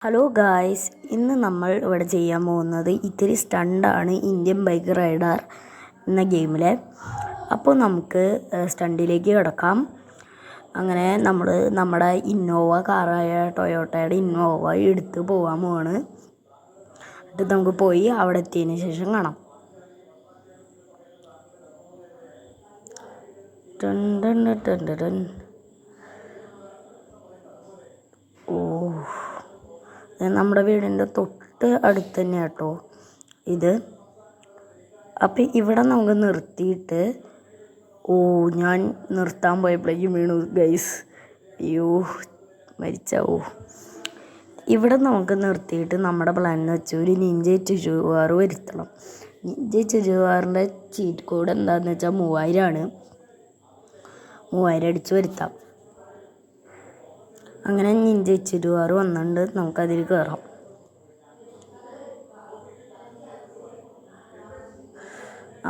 Hello guys, ഇന്ന് നമ്മൾ ഇവിടെ ചെയ്യാൻ പോകുന്നത് ഇത്തിരി സ്റ്റണ്ടാണ് ഇന്ത്യൻ ബൈക്ക് റൈഡർ എന്ന ഗെയിമിലെ. അപ്പോൾ നമുക്ക് സ്റ്റണ്ടിലേക്ക് കിടക്കാം. അങ്ങനെ നമ്മൾ നമ്മുടെ ഇന്നോവ കാറായ ടൊയോട്ടയുടെ ഇന്നോവ എടുത്ത് പോകാൻ പോവാണ്. എന്നിട്ട് നമുക്ക് പോയി അവിടെ എത്തിയതിന് ശേഷം കാണാം. ടൺ ടൺ ടൺ ടൺ. നമ്മുടെ വീടിൻ്റെ തൊട്ട് അടുത്ത് തന്നെ കേട്ടോ ഇത്. അപ്പം ഇവിടെ നമുക്ക് നിർത്തിയിട്ട് ഞാൻ നിർത്താൻ പോയപ്പോഴേക്കും വീണു ഗൈസ്. അയ്യോ മരിച്ചാവോ. ഇവിടെ നമുക്ക് നിർത്തിയിട്ട് നമ്മുടെ പ്ലാൻ എന്ന് വെച്ചാൽ ഒരു നിഞ്ച ചുജുവാർ വരുത്തണം. നിഞ്ച ചുജുവാറിൻ്റെ ചീറ്റ് കോഡ് എന്താണെന്ന് വെച്ചാൽ 3000 ആണ്. 3000 അടിച്ച് വരുത്താം. അങ്ങനെ നിഞ്ച ചുജുവാർ വന്നിട്ടുണ്ട്, നമുക്കതിൽ കയറാം.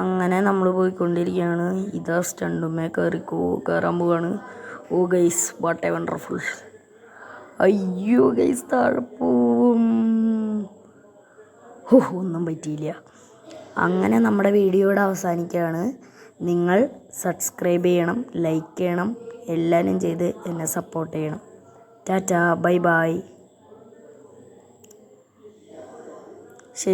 അങ്ങനെ നമ്മൾ പോയിക്കൊണ്ടിരിക്കുകയാണ്. ഇതാ സ്റ്റണ്ടുമേ കയറാൻ പോവാണ്. ഓ ഗൈസ്, വാട്ട് എ വണ്ടർഫുൾ. അയ്യോ ഗൈസ്, താഴെ പോവും. ഒന്നും പറ്റിയില്ല. അങ്ങനെ നമ്മുടെ വീഡിയോയുടെ അവസാനിക്കുകയാണ്. നിങ്ങൾ സബ്സ്ക്രൈബ് ചെയ്യണം, ലൈക്ക് ചെയ്യണം, എല്ലാവരും ചെയ്ത് എന്നെ സപ്പോർട്ട് ചെയ്യണം. Tata, bye bye. ശരി.